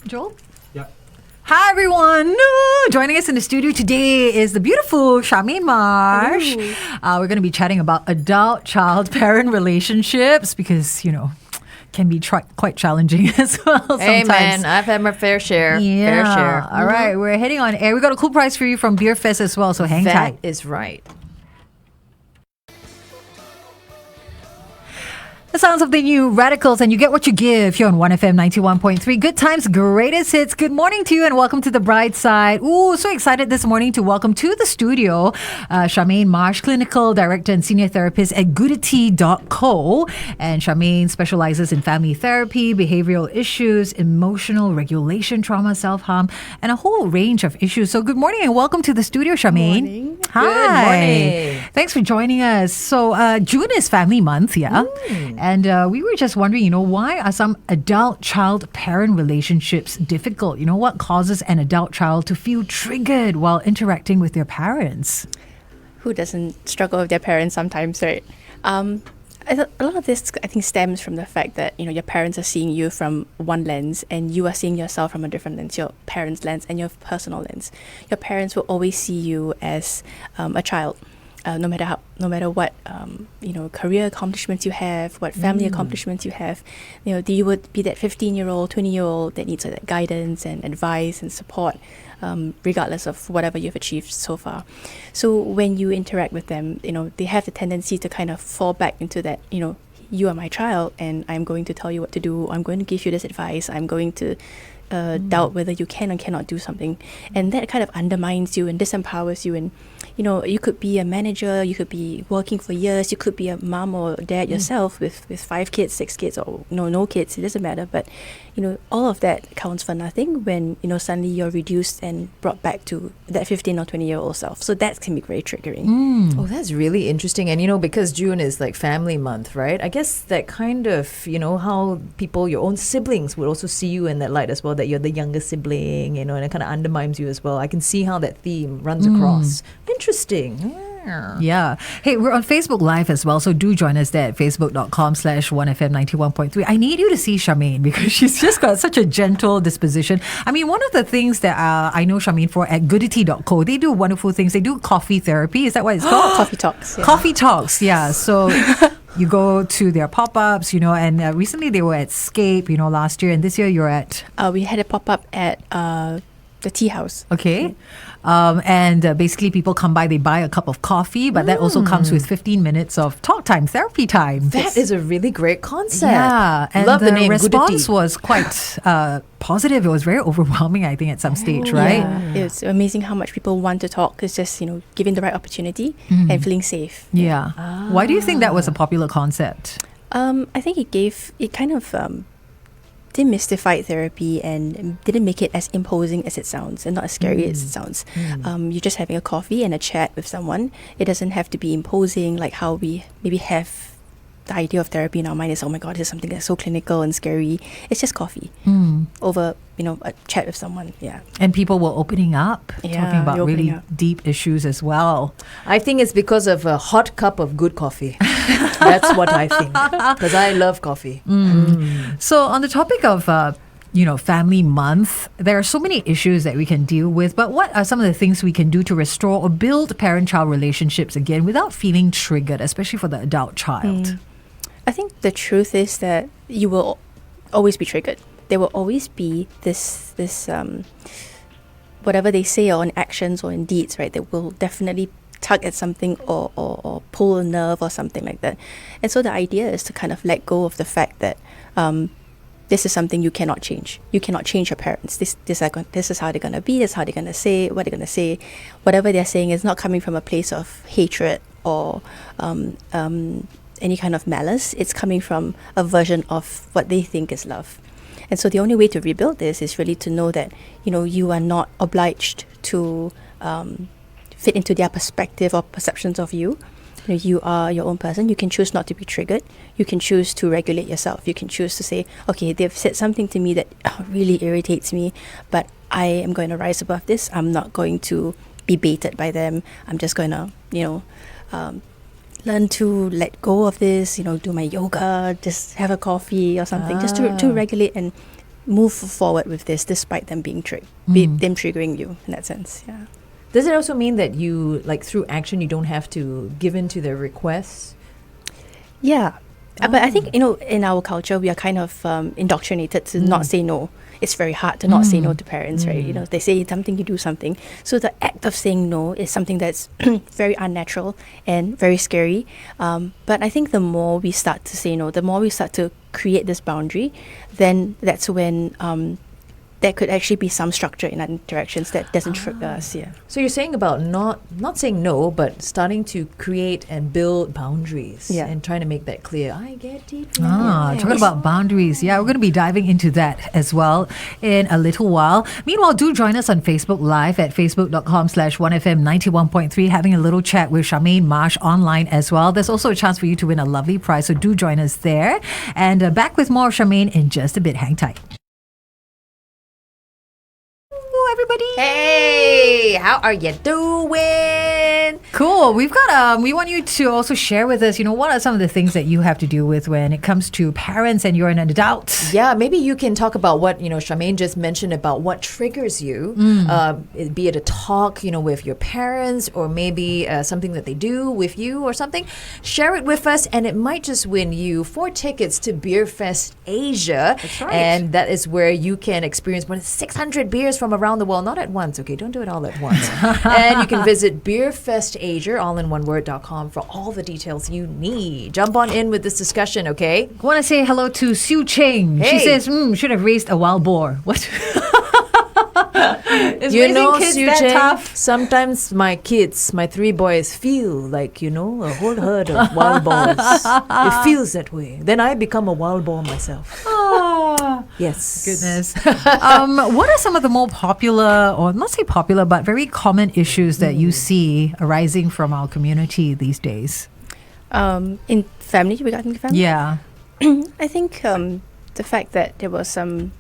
Joel? Yeah. Hi, everyone. Joining us in the studio today is the beautiful Charmaine Marsh. We're going to be chatting about adult child-parent relationships because, can be quite challenging as well sometimes. Hey, man, I've had my fair share. Yeah. Fair share. All right, we're heading on air. We got a cool prize for you from Beer Fest as well, so hang tight. That is right. The sounds of the new Radicals, and you get what you give here on 1FM 91.3. Good times, greatest hits. Good morning to you and welcome to the Brightside. Ooh, so excited this morning to welcome to the studio Charmaine Marsh, Clinical Director and Senior Therapist at Goodity Co. And Charmaine specializes in family therapy, behavioral issues, emotional regulation, trauma, self-harm, and a whole range of issues. So good morning and welcome to the studio, Charmaine. Morning. Hi. Good morning. Thanks for joining us. So June is Family Month, yeah? And we were just wondering, why are some adult-child-parent relationships difficult? What causes an adult child to feel triggered while interacting with their parents? Who doesn't struggle with their parents sometimes, right? A lot of this, I think, stems from the fact that, your parents are seeing you from one lens and you are seeing yourself from a different lens, your parents' lens and your personal lens. Your parents will always see you as a child. No matter what career accomplishments you have, what family accomplishments you have, you would be that 15-year-old, 20-year-old that needs that guidance and advice and support, regardless of whatever you've achieved so far. So when you interact with them, they have the tendency to kind of fall back into that, you are my child and I'm going to tell you what to do. I'm going to give you this advice. I'm going to doubt whether you can or cannot do something. And that kind of undermines you and disempowers you. And, you could be a manager, you could be working for years, you could be a mom or dad yourself with 5 kids, 6 kids, or no kids, it doesn't matter. But, all of that counts for nothing when, suddenly you're reduced and brought back to that 15 or 20-year-old self. So that can be very triggering. Oh, that's really interesting. And, because June is like family month, right? I guess that kind of, how people, your own siblings would also see you in that light as well, that you're the younger sibling, and it kind of undermines you as well. I can see how that theme runs across. Interesting. Yeah. Hey, we're on Facebook Live as well, so do join us there at facebook.com/1FM91.3. I need you to see Charmaine because she's just got such a gentle disposition. I mean, one of the things that I know Charmaine for at Goodity Co, they do wonderful things. They do coffee therapy. Is that what it's called? Coffee talks. Yeah. Coffee talks, yeah. So you go to their pop-ups, and recently they were at Scape, last year, and this year you're at... We had a pop-up at the tea house. Okay. And basically people come by, they buy a cup of coffee, but that also comes with 15 minutes of talk time, therapy time. That is a really great concept. Yeah. And love the name response Goodity. was quite positive. It was very overwhelming, I think, at some stage, right? Yeah. It's amazing how much people want to talk. It's just, giving the right opportunity and feeling safe. Yeah. Why do you think that was a popular concept? I think it kind of demystified therapy and didn't make it as imposing as it sounds and not as scary as it sounds. You're just having a coffee and a chat with someone. It doesn't have to be imposing like how we maybe have the idea of therapy in our mind is, oh my God, this is something that's so clinical and scary. It's just coffee over, a chat with someone. Yeah. And people were opening up, talking about they're really opening up. deep issues as well. I think it's because of a hot cup of good coffee. That's what I think. Because I love coffee. So on the topic of Family Month, there are so many issues that we can deal with, but what are some of the things we can do to restore or build parent-child relationships again without feeling triggered, especially for the adult child? I think the truth is that you will always be triggered. There will always be this whatever they say or in actions or in deeds, right, that will definitely tug at something or pull a nerve or something like that. And so the idea is to kind of let go of the fact that this is something you cannot change. You cannot change your parents. This is how they're going to be. This is how they're going to say, what they're going to say. Whatever they're saying is not coming from a place of hatred or any kind of malice. It's coming from a version of what they think is love. And so the only way to rebuild this is really to know that, you are not obliged to fit into their perspective or perceptions of you. You are your own person. You can choose not to be triggered. You can choose to regulate yourself. You can choose to say, okay, they've said something to me that really irritates me, but I am going to rise above this. I'm not going to be baited by them. I'm just going to, learn to let go of this, do my yoga, just have a coffee or something, just to regulate and move forward with this despite them being them triggering you in that sense. Yeah. Does it also mean that you, like, through action, you don't have to give in to their requests? Yeah. But I think, in our culture, we are kind of indoctrinated to not say no. It's very hard to not say no to parents, right? They say something, you do something. So the act of saying no is something that's very unnatural and very scary. But I think the more we start to say no, the more we start to create this boundary, then that's when there could actually be some structure in our interactions that doesn't trigger us. Yeah. So you're saying about not saying no, but starting to create and build boundaries and trying to make that clear. I get it. Talking about boundaries. Yeah, we're going to be diving into that as well in a little while. Meanwhile, do join us on Facebook Live at facebook.com/1FM91.3, having a little chat with Charmaine Marsh online as well. There's also a chance for you to win a lovely prize, so do join us there. And back with more of Charmaine in just a bit. Hang tight. Everybody. Hey, how are you doing? Cool. We've got we want you to also share with us, what are some of the things that you have to deal with when it comes to parents and you're an adult? Yeah, maybe you can talk about what, Charmaine just mentioned about what triggers you, be it a talk, with your parents, or maybe something that they do with you or something. Share it with us, and it might just win you 4 tickets to Beer Fest Asia. That's right. And that is where you can experience more than 600 beers from around the world, not at once, okay? Don't do it all at once. And you can visit beerfestasia, all in one word.com, for all the details you need. Jump on in with this discussion, okay? I want to say hello to Sue Cheng. Hey. She says, should have raised a wild boar. What? Is You raising know, kids Sue that Cheng, tough? sometimes my 3 boys feel like, a whole herd of wild boars. It feels that way. Then I become a wild boar myself. Yes. Goodness. What are some of the more popular, or not say popular, but very common issues that you see arising from our community these days? In family, regarding family? Yeah. I think the fact that there was some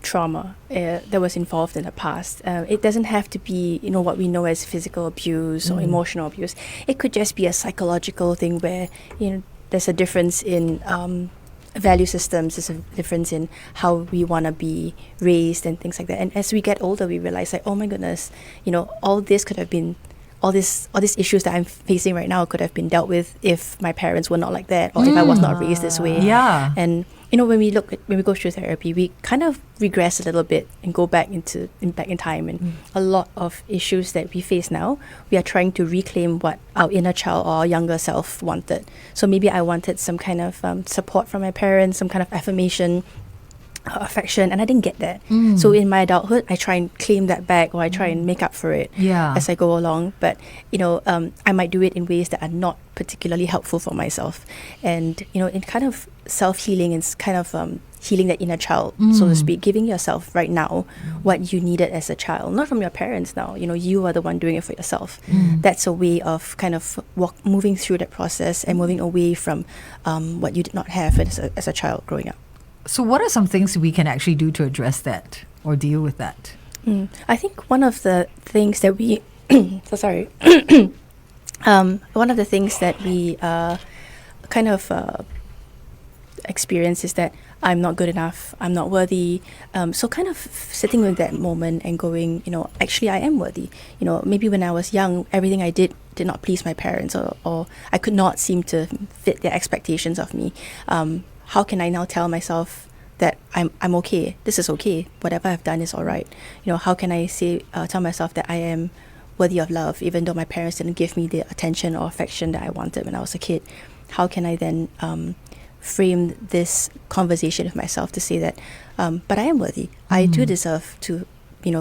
trauma that was involved in the past. It doesn't have to be, what we know as physical abuse or emotional abuse. It could just be a psychological thing where, there's a difference in value systems, there's a difference in how we want to be raised and things like that. And as we get older, we realize, like, oh my goodness, all this could have been, all these issues that I'm facing right now could have been dealt with if my parents were not like that, or if I was not raised this way. Yeah. And when we go through therapy, we kind of regress a little bit and go back in time, and a lot of issues that we face now, we are trying to reclaim what our inner child or our younger self wanted. So maybe I wanted some kind of support from my parents, some kind of affirmation, affection, and I didn't get that. So in my adulthood, I try and claim that back, or I try and make up for it as I go along. But I might do it in ways that are not particularly helpful for myself. And in kind of self-healing, it's kind of healing that inner child, so to speak, giving yourself right now what you needed as a child, not from your parents now. You are the one doing it for yourself. That's a way of kind of moving through that process and moving away from what you did not have as a child growing up. So what are some things we can actually do to address that or deal with that? I think one of the things that we one of the things that we kind of experience is that I'm not good enough, I'm not worthy. So kind of sitting with that moment and going, actually I am worthy. Maybe when I was young, everything I did not please my parents, or I could not seem to fit their expectations of me. How can I now tell myself that I'm okay? This is okay. Whatever I've done is all right. How can I tell myself that I am worthy of love, even though my parents didn't give me the attention or affection that I wanted when I was a kid? How can I then frame this conversation with myself to say that, but I am worthy. I do deserve to,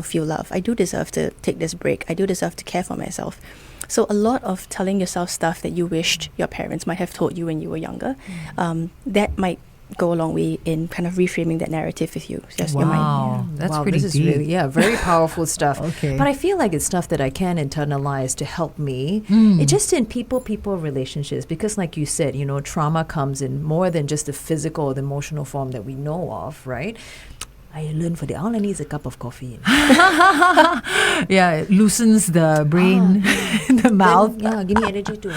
feel love. I do deserve to take this break. I do deserve to care for myself. So a lot of telling yourself stuff that you wished your parents might have told you when you were younger, that might go a long way in kind of reframing that narrative with you. Just your mind. That's pretty this deep. is really, very powerful stuff. Okay. But I feel like it's stuff that I can internalize to help me. It's just in people relationships, because like you said, trauma comes in more than just the physical or the emotional form that we know of, right? I learned for the all I need is a cup of coffee. Yeah, it loosens the brain, the mouth. Then, give me energy to,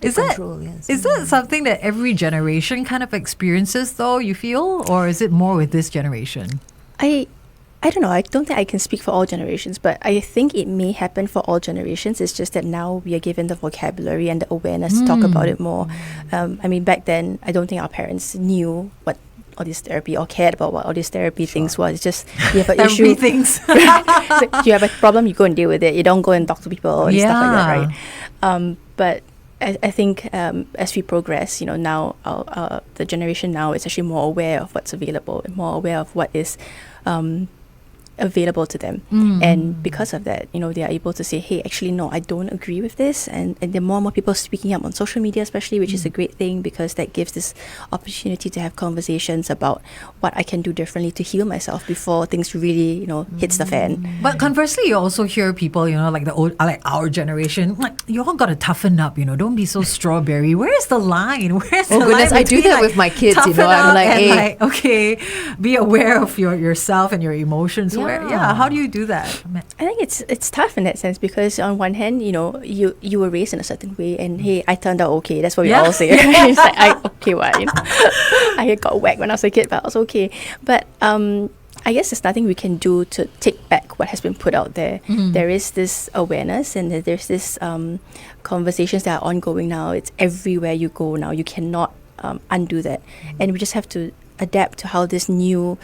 Is control. Yes. Is that something that every generation kind of experiences, though, you feel? Or is it more with this generation? I don't know. I don't think I can speak for all generations, but I think it may happen for all generations. It's just that now we are given the vocabulary and the awareness to talk about it more. I mean, back then, I don't think our parents knew what all this therapy or cared about what all these therapy things was. It's just you have an issue. Things. So you have a problem, you go and deal with it. You don't go and talk to people and stuff like that, right? But I think as we progress, now the generation now is actually more aware of what's available, more aware of what is available to them. And because of that, they are able to say, hey, actually, no, I don't agree with this. And there are more and more people speaking up on social media, especially, which is a great thing because that gives this opportunity to have conversations about what I can do differently to heal myself before things really, hits the fan. But conversely, you also hear people, like the old, like our generation, like, you all got to toughen up, don't be so strawberry. Where's the line? Where's the line? Goodness, I do between, that with my kids, toughen I'm up like, and hey. okay, be aware of yourself and your emotions. How do you do that? I think it's tough in that sense because on one hand, you were raised in a certain way, and hey, I turned out okay. That's what we all say. It's like I got whacked when I was a kid, but I was okay. But I guess there's nothing we can do to take back what has been put out there. There is this awareness, and there's this conversations that are ongoing now. It's everywhere you go now. You cannot undo that, and we just have to adapt to how this new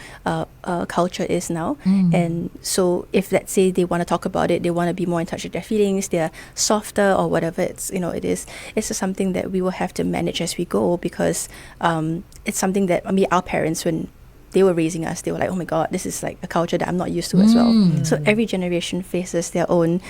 culture is now. And so if let's say they want to talk about it, they want to be more in touch with their feelings, they're softer or whatever it is, it's just something that we will have to manage as we go because it's something that our parents, when they were raising us, they were like, oh my God, this is like a culture that I'm not used to as well. So every generation faces their own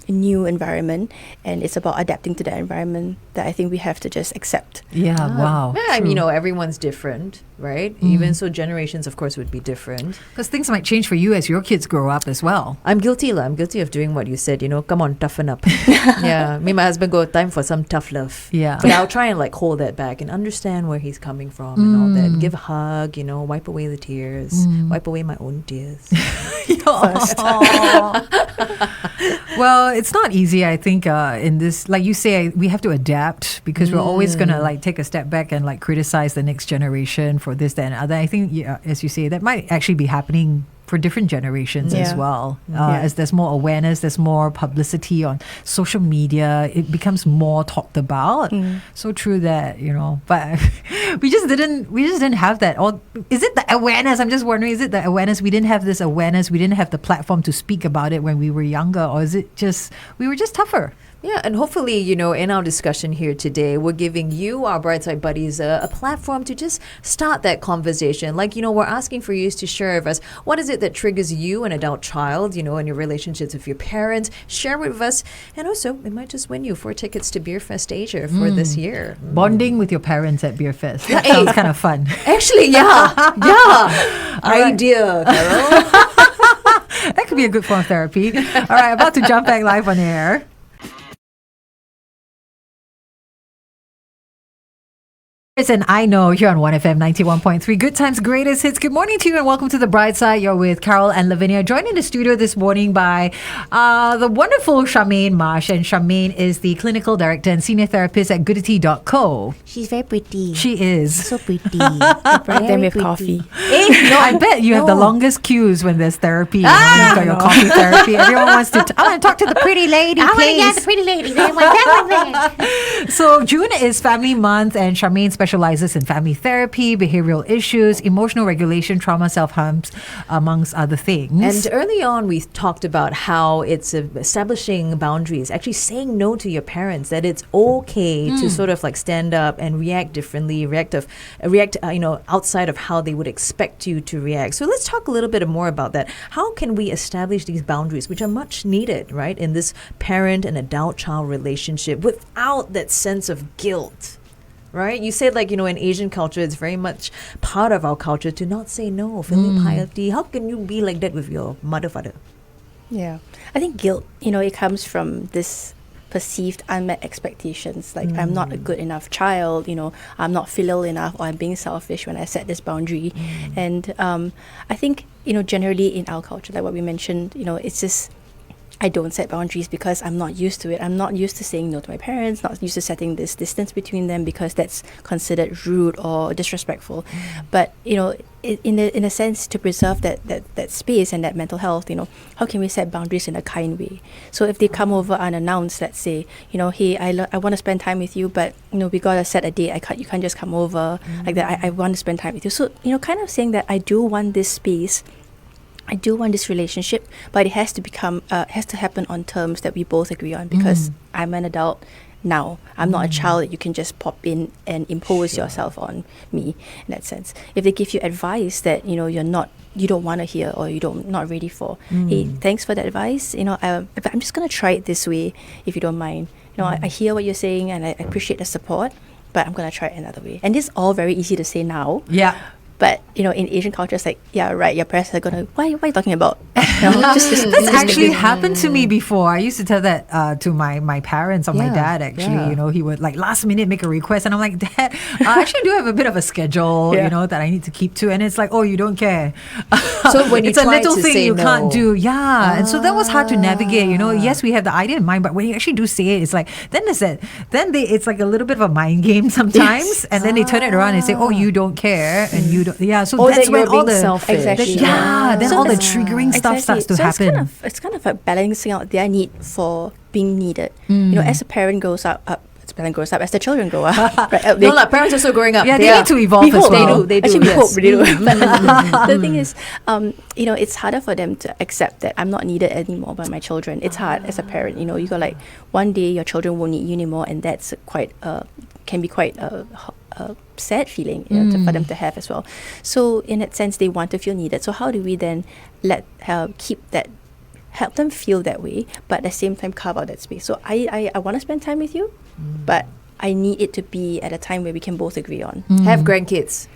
new environment, and it's about adapting to that environment that I think we have to just accept. Wow. Yeah, everyone's different, right? Even so, generations, of course, would be different. Because things might change for you as your kids grow up as well. I'm guilty of doing what you said, come on, toughen up. Yeah, me and my husband go, time for some tough love. Yeah. But I'll try and hold that back and understand where he's coming from and all that. Give a hug, wipe away the tears, wipe away my own tears. First. Well, it's not easy, I think, in this, like you say, we have to adapt because we're always going to take a step back and criticize the next generation for this, that, and other. I think, as you say, that might actually be happening for different generations as well. As there's more awareness, there's more publicity on social media, it becomes more talked about. So true that, but we just didn't have that. Or is it the awareness? I'm just wondering, is it the awareness? We didn't have this awareness, we didn't have the platform to speak about it when we were younger, or is it just we were just tougher? Yeah, and hopefully, in our discussion here today, we're giving you, our Brightside buddies, a platform to just start that conversation. We're asking for you to share with us, what is it that triggers you, an adult child, in your relationships with your parents? Share with us. And also, it might just win you 4 tickets to Beer Fest Asia for this year. Bonding with your parents at Beer Fest. That sounds kind of fun. Actually, yeah. Idea, Carol. That could be a good form of therapy. All right, about to jump back live on air. And I know here on 1FM 91.3, Good Times, Greatest Hits. Good morning to you and welcome to the Brightside. You're with Carol and Lavinia. Joined in the studio this morning by the wonderful Charmaine Marsh. And Charmaine is the clinical director and senior therapist at Goodity Co. She's very pretty. She is. So pretty. Bright them with coffee. No, I bet you have the longest queues when there's therapy. You've got your coffee therapy. Everyone wants to. I want to talk to the pretty lady, I want to please. get the pretty lady. They want that one there. So June is Family Month, and Charmaine specializes in family therapy, behavioral issues, emotional regulation, trauma, self-harms, amongst other things. And early on, we talked about how it's establishing boundaries, actually saying no to your parents, that it's okay to sort of stand up and react differently, react outside of how they would expect you to react. So let's talk a little bit more about that. How can we establish these boundaries, which are much needed, right, in this parent and adult-child relationship without that sense of guilt? Right? You said in Asian culture, it's very much part of our culture to not say no, filial piety. How can you be like that with your mother, father? Yeah. I think guilt, it comes from this perceived unmet expectations, like I'm not a good enough child, I'm not filial enough, or I'm being selfish when I set this boundary. And I think, generally in our culture, like what we mentioned, it's just, I don't set boundaries because I'm not used to it. I'm not used to saying no to my parents, not used to setting this distance between them because that's considered rude or disrespectful. But, in a sense, to preserve that space and that mental health, how can we set boundaries in a kind way? So if they come over unannounced, let's say, hey, I want to spend time with you, but, we got to set a date. You can't just come over like that. I want to spend time with you. So, kind of saying that I do want this space, I do want this relationship, but it has to happen on terms that we both agree on, because I'm an adult now. I'm not a child that you can just pop in and impose yourself on me in that sense. If they give you advice that, you don't want to hear, or not ready for, hey, thanks for the advice. I'm just going to try it this way, if you don't mind. I hear what you're saying and I appreciate the support, but I'm going to try it another way. And this is all very easy to say now. Yeah. But, in Asian culture, it's like, yeah, right, your parents are going to, what are you talking about? That's actually happened to me before. I used to tell that to my parents or my dad, actually. He would last minute make a request. And I'm like, Dad, I actually do have a bit of a schedule, that I need to keep to. And it's like, oh, you don't care. So when you it's a try little to thing say you no. can't do. Yeah. And so that was hard to navigate. Yes, we have the idea in mind, but when you actually do say it, it's like, it's like a little bit of a mind game sometimes. Yes. And then they turn it around and say, oh, you don't care. And you don't. Yeah. So Or that's that when you're all being the selfish. Exactly. then So all the that's- triggering stuff starts to happen. It's kind of like balancing out their need for being needed. As a parent grows up, as the children grow up. Right? No, parents are also growing up. Yeah, they need to evolve we as hope well. they do. Actually, we hope they do. But the thing is, it's harder for them to accept that I'm not needed anymore by my children. It's hard as a parent. You got like one day your children won't need you anymore, and that's can be quite a sad feeling for them to have as well. So in that sense, they want to feel needed. So how do we then help them feel that way, but at the same time carve out that space? So I want to spend time with you, but I need it to be at a time where we can both agree on. Have grandkids.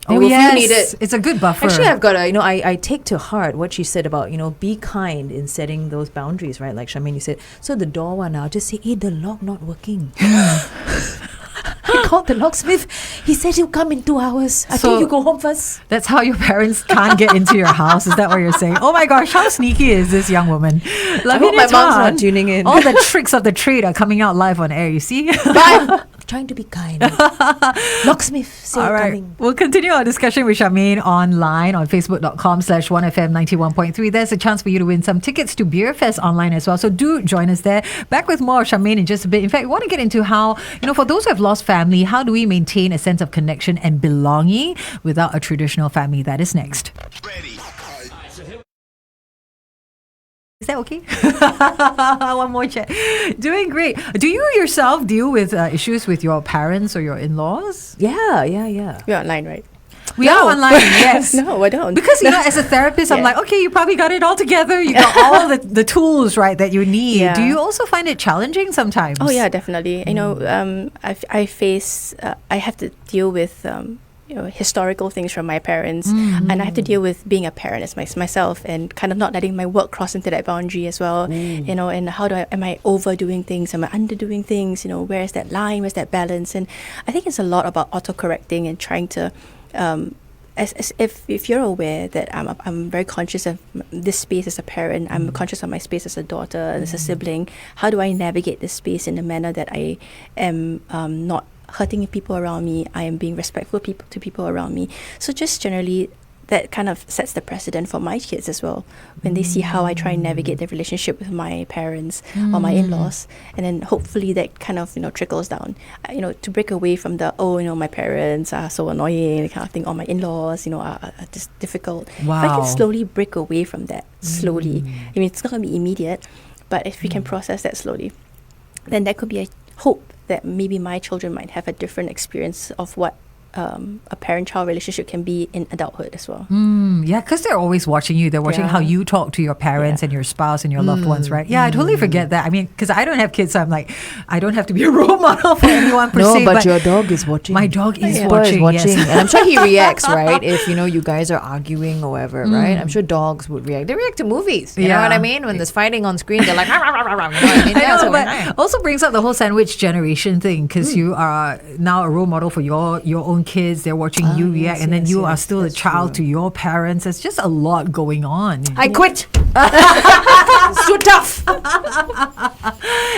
They Oh will feel yes, needed. it's a good buffer. Actually, I've got I take to heart what she said about, be kind in setting those boundaries, right? Like Charmaine, you said, so the door one now, just say, hey, the lock not working. I called the locksmith. He said he'll come in 2 hours. I So- think you go home first. That's how your parents can't get into your house. Is that what you're saying? Oh my gosh, how sneaky is this young woman? I hope my mom's not tuning in. All the tricks of the trade are coming out live on air, you see? Bye. Trying to be kind. Locksmith, say All right. coming. We'll continue our discussion with Charmaine online on facebook.com/1FM91.3. There's a chance for you to win some tickets to Beer Fest online as well. So do join us there. Back with more of Charmaine in just a bit. In fact, we want to get into how, for those who have lost family, how do we maintain a sense of connection and belonging without a traditional family? That is next. Is that okay? One more chat. Doing great. Do you yourself deal with issues with your parents or your in-laws? Yeah. We're online, right? We are online, yes. No, I don't. Because, as a therapist, I'm Yeah. like, okay, you probably got it all together. You got all the tools, right, that you need. Yeah. Do you also find it challenging sometimes? Oh yeah, definitely. I face I have to deal with historical things from my parents, and I have to deal with being a parent as myself, and kind of not letting my work cross into that boundary as well. And how am I overdoing things? Am I underdoing things? Where's that line? Where's that balance? And I think it's a lot about auto-correcting and trying to as if you're aware that I'm very conscious of this space as a parent, I'm conscious of my space as a daughter and as a sibling. How do I navigate this space in a manner that I am not hurting people around me? I am being respectful to people around me. So just generally, that kind of sets the precedent for my kids as well, when they see how I try and navigate the relationship with my parents or my in-laws, and then hopefully that kind of trickles down, to break away from the my parents are so annoying kind of thing, or my in-laws are just difficult. If I Wow. can slowly break away from that slowly, I mean it's not going to be immediate, but if we can process that slowly, then that could be a hope that maybe my children might have a different experience of what a parent-child relationship can be in adulthood as well. Yeah, because they're always watching you. They're watching how you talk to your parents and your spouse and your loved ones, right? Yeah, I totally forget that. I mean, because I don't have kids, so I'm like, I don't have to be a role model for anyone per se. No, but your dog is watching. My dog is Boy watching, is watching. yes. And I'm sure he reacts, right? If, you guys are arguing or whatever, right? I'm sure dogs would react. They react to movies. You know what I mean? When there's fighting on screen, they're like, "Rah, rah, rah, rah, rah." You know what I mean? I Yeah, know, so but also brings up the whole sandwich generation thing because you are now a role model for your own kids. They're watching you react, and then you are still a child to your parents. There's just a lot going on. I quit. It's too tough.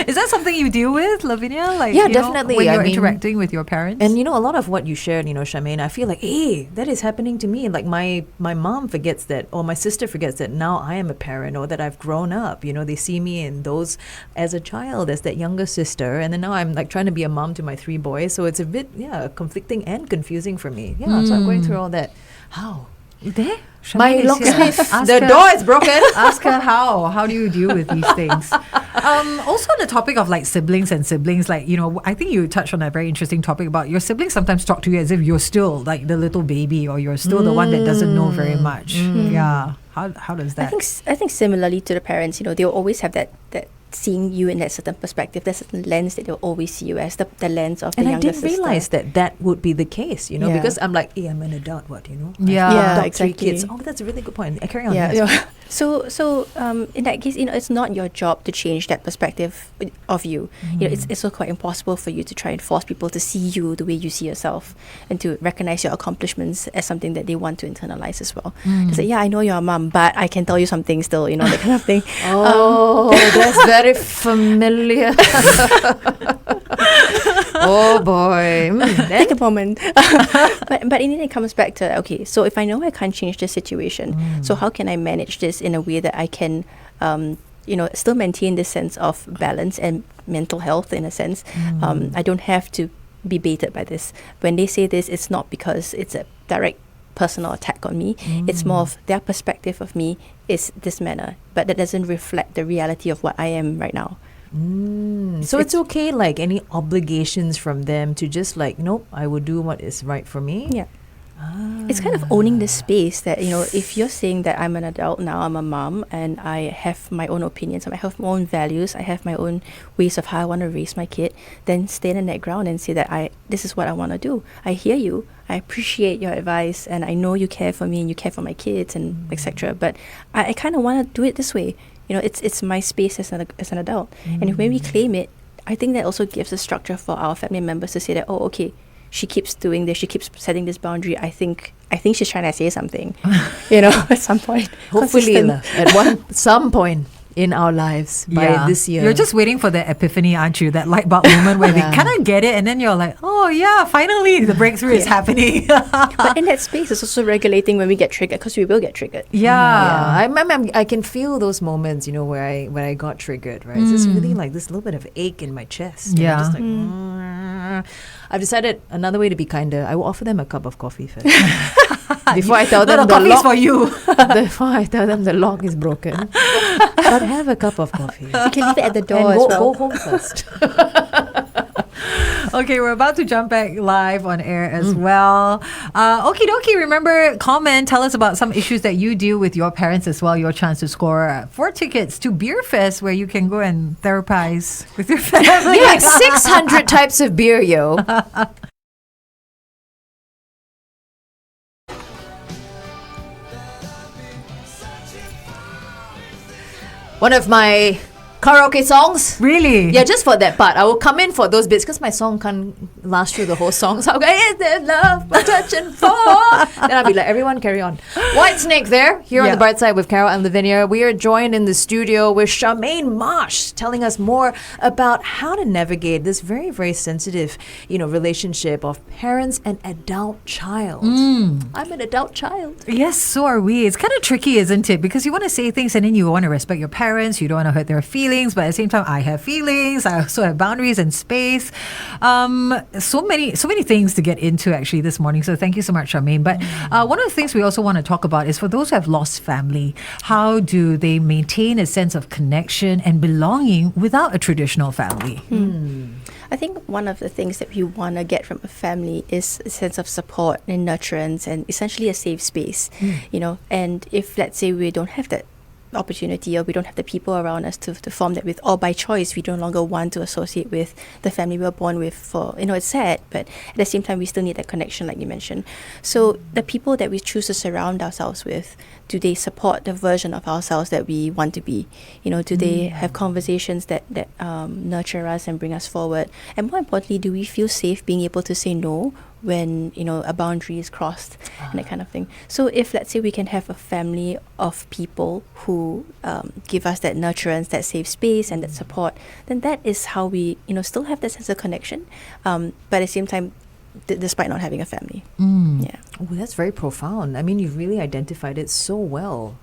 Is that something you deal with, Lavinia? Like, Yeah, you know, definitely. when I you're mean- interacting with your parents. And a lot of what you shared, Charmaine, I feel like, hey, that is happening to me. Like my mom forgets that, or my sister forgets that now I am a parent, or that I've grown up. They see me in those as a child, as that younger sister, and then now I'm like trying to be a mom to my 3 boys. So it's a bit, conflicting and confusing for me. Yeah, so I'm going through all that. How? there, My Charmaine is here. locksmith, Ask the her- door is broken. Ask her how. How do you deal with these things? Also on the topic of like siblings, like, I think you touched on a very interesting topic about your siblings sometimes talk to you as if you're still like the little baby or you're still the one that doesn't know very much. Yeah. How does that? I think similarly to the parents, they'll always have that seeing you in that certain perspective, that certain lens that they'll always see you as, the lens of the And I younger didn't sister. realize that would be the case, Yeah. because I'm like, hey, I'm an adult, Yeah. I've got exactly. 3 kids. Oh, that's a really good point. I carry on. Yeah. yes. yeah. So in that case, it's not your job to change that perspective of you. It's also quite impossible for you to try and force people to see you the way you see yourself and to recognize your accomplishments as something that they want to internalize as well. To say, yeah, I know you're a mom, but I can tell you something still, that kind of thing. Oh, that's very familiar. Oh boy. Take a moment. but in the end, it comes back to, okay, so if I know I can't change this situation, so how can I manage this in a way that I can, still maintain this sense of balance and mental health in a sense? I don't have to be baited by this. When they say this, it's not because it's a direct personal attack on me. It's more of their perspective of me is this manner, but that doesn't reflect the reality of what I am right now. So it's okay, like any obligations from them to just like, nope, I will do what is right for me. Yeah. It's kind of owning this space that, if you're saying that I'm an adult now, I'm a mom, and I have my own opinions, I have my own values, I have my own ways of how I want to raise my kid, then stand in that ground and say that this is what I want to do. I hear you, I appreciate your advice, and I know you care for me and you care for my kids and etc. But I kind of want to do it this way. It's my space as an adult. And when we claim it, I think that also gives a structure for our family members to say that, oh, okay, she keeps doing this, she keeps setting this boundary. I think she's trying to say something, at some point. Hopefully, Consistent. at some point in our lives by this year. You're just waiting for the epiphany, aren't you? That light bulb moment where they kind of get it, and then you're like, oh yeah, finally the breakthrough is happening. But in that space, it's also regulating when we get triggered, because we will get triggered. Yeah. I can feel those moments, where I got triggered, right? It's just really like this little bit of ache in my chest. Yeah. I'm just like, I've decided another way to be kinder. I will offer them a cup of coffee first. Before I tell them No, the coffee's lock for you. before I tell them the lock is broken. But have a cup of coffee. You can leave it at the door And as well. go home first. Okay, we're about to jump back live on air as well. Okie dokie, remember, comment, tell us about some issues that you deal with your parents as well. Your chance to score 4 tickets to Beer Fest, where you can go and therapize with your family. Yeah, 600 types of beer, yo. One of my karaoke songs. Really? Yeah, just for that part. I will come in for those bits because my song can't last through the whole song. So I'll go, is there love we're touching for? Then I'll be like, everyone carry on. White Snake there, here on the Brightside with Carol and Lavinia. We are joined in the studio with Charmaine Marsh telling us more about how to navigate this very, very sensitive, relationship of parents and adult child. I'm an adult child. Yes, so are we. It's kind of tricky, isn't it? Because you want to say things and then you want to respect your parents. You don't want to hurt their feelings. But at the same time, I have feelings. I also have boundaries and space. So many things to get into actually this morning. So thank you so much, Charmaine. But one of the things we also want to talk about is for those who have lost family, how do they maintain a sense of connection and belonging without a traditional family? I think one of the things that we want to get from a family is a sense of support and nurturance and essentially a safe space, and if let's say we don't have that opportunity or we don't have the people around us to form that with, or by choice we no longer want to associate with the family we were born with, for it's sad, but at the same time we still need that connection like you mentioned. So the people that we choose to surround ourselves with, do they support the version of ourselves that we want to be? Do they have conversations that nurture us and bring us forward? And more importantly, do we feel safe being able to say no when a boundary is crossed and that kind of thing? So if let's say we can have a family of people who give us that nurturance, that safe space and that support, then that is how we still have that sense of connection, but at the same time despite not having a family. Yeah. Oh, that's very profound. I mean, you've really identified it so well.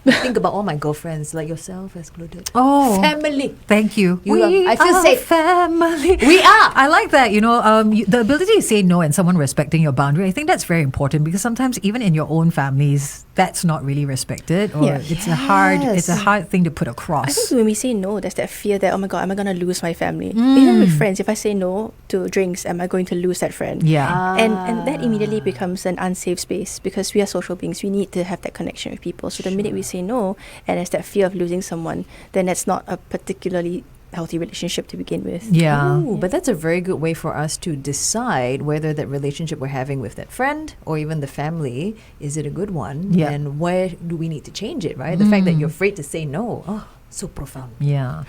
I think about all my girlfriends, like yourself excluded. Oh, family. Thank you. I feel safe. Family. We are. I like that. The ability to say no and someone respecting your boundary. I think that's very important because sometimes even in your own families, that's not really respected, or it's a hard thing to put across. I think when we say no, there's that fear that, oh my God, am I going to lose my family? Even with friends, if I say no to drinks, am I going to lose that friend? Yeah. And that immediately becomes an unsafe space because we are social beings. We need to have that connection with people. So the minute we say no, and there's that fear of losing someone, then that's not a particularly healthy relationship to begin with. Yeah. Ooh, but that's a very good way for us to decide whether that relationship we're having with that friend or even the family, is it a good one? Yeah. And where do we need to change it, right? The fact that you're afraid to say no, so profound. Yeah.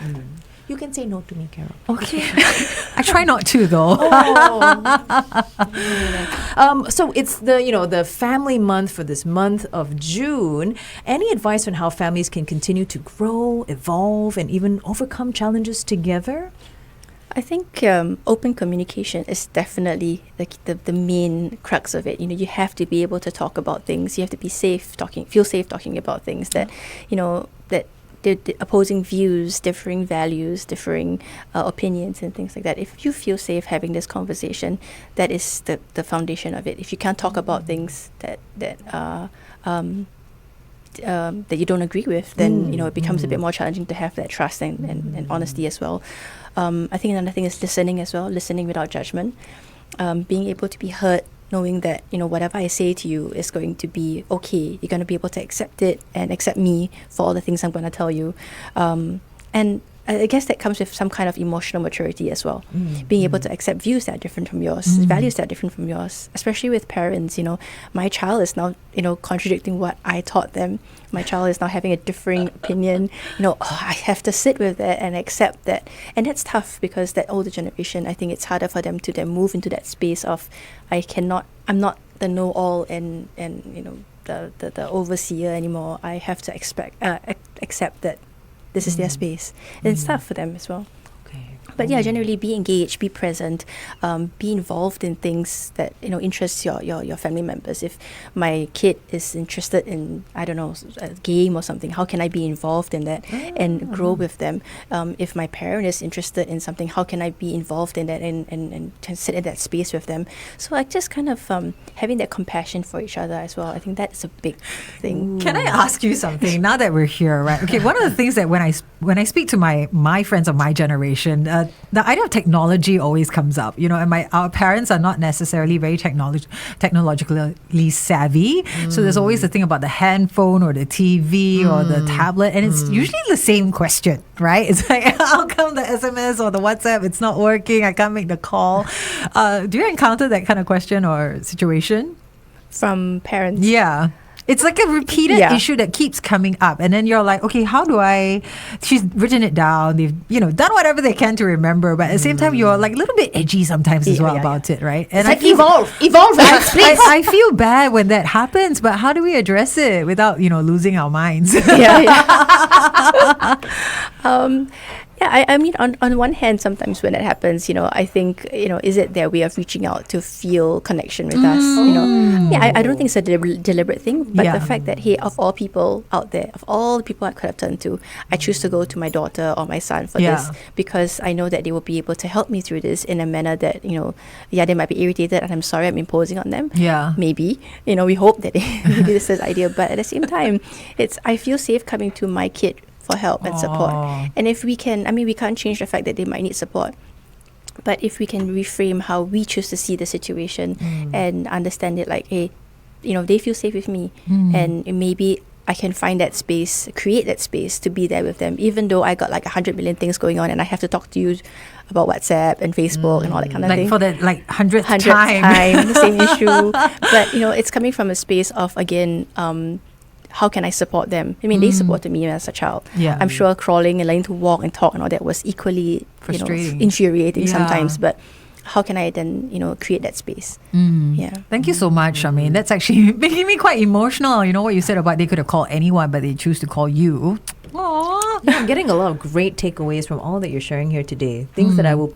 You can say no to me, Carol. Okay. I try not to though. So it's the family month for this month of June. Any advice on how families can continue to grow, evolve, and even overcome challenges together? I think open communication is definitely the main crux of it. You have to be able to talk about things. You have to be feel safe talking about things that, that the opposing views, differing values, differing opinions and things like that. If you feel safe having this conversation, that is the foundation of it. If you can't talk about things that you don't agree with, then it becomes a bit more challenging to have that trust and honesty as well. I think another thing is listening as well, listening without judgment, being able to be heard, knowing that whatever I say to you is going to be okay. You're going to be able to accept it and accept me for all the things I'm going to tell you, and I guess that comes with some kind of emotional maturity as well. Being able to accept views that are different from yours, values that are different from yours, especially with parents. My child is now, contradicting what I taught them. My child is now having a differing opinion. I have to sit with that and accept that. And that's tough because that older generation, I think it's harder for them to then move into that space of, I'm not the know-all and the overseer anymore. I have to accept that this is their space. And it's tough for them as well. But yeah, generally be engaged, be present, be involved in things that interest your family members. If my kid is interested in, I don't know, a game or something, how can I be involved in that and grow with them? If my parent is interested in something, how can I be involved in that and sit in that space with them? So just kind of having that compassion for each other as well. I think that's a big thing. Can I ask you something now that we're here, right? Okay, one of the things that when I speak to my friends of my generation, the idea of technology always comes up, and our parents are not necessarily very technologically savvy. So there's always the thing about the handphone or the TV or the tablet, and it's usually the same question, right? It's like, how come the SMS or the WhatsApp, it's not working, I can't make the call. Do you encounter that kind of question or situation? From parents? Yeah. It's like a repeated issue that keeps coming up. And then you're like, okay, she's written it down. They've, done whatever they can to remember. But at the same time, you're like a little bit edgy sometimes as well about it, right? And it's evolve with us, please. I feel bad when that happens, but how do we address it without, losing our minds? I mean, on one hand, sometimes when it happens, I think, is it their way of reaching out to feel connection with us? I don't think it's a deliberate thing, but the fact that, hey, of all people out there, of all the people I could have turned to, I choose to go to my daughter or my son for this because I know that they will be able to help me through this in a manner that, they might be irritated and I'm sorry I'm imposing on them. Yeah. Maybe, we hope that maybe this is ideal, but at the same time, I feel safe coming to my kid for help and support. And if we can, we can't change the fact that they might need support. But if we can reframe how we choose to see the situation and understand it like, hey, they feel safe with me, and maybe I can find that space, create that space to be there with them, even though I got like 100 million things going on and I have to talk to you about WhatsApp and Facebook and all that kind of thing. For the 100th Hundredth time. time, the same issue. But it's coming from a space of, again, how can I support them? I mean, they supported me as a child. Yeah. I'm sure crawling and learning to walk and talk and all that was equally Frustrating. infuriating Yeah. sometimes. But how can I then, create that space? Yeah. Thank you so much, Charmaine. That's actually making me quite emotional. You know what you said about they could have called anyone, but they choose to call you. Aww. Yeah, I'm getting a lot of great takeaways from all that you're sharing here today. Things that I will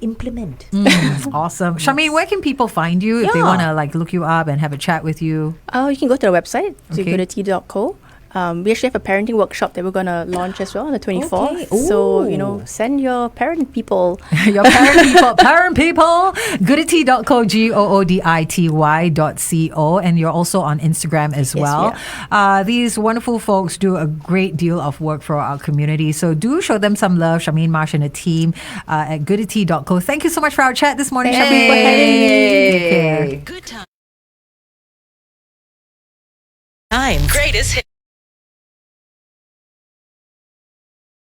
implement. Awesome. Charmaine, where can people find you if they want to look you up and have a chat with you? You can go to our website, Okay. Goodity.co. We actually have a parenting workship that we're going to launch as well on the 24th. Okay. So, Ooh. send your parent people. Your parent people, goodity.co, goodity.co, and you're also on Instagram as Yes, well. These wonderful folks do a great deal of work for our community, so do show them some love, Charmaine Marsh and the team at goodity.co. Thank you so much for our chat this morning, Thank Charmaine. you for having me. Take care. Good time. Greatest hit.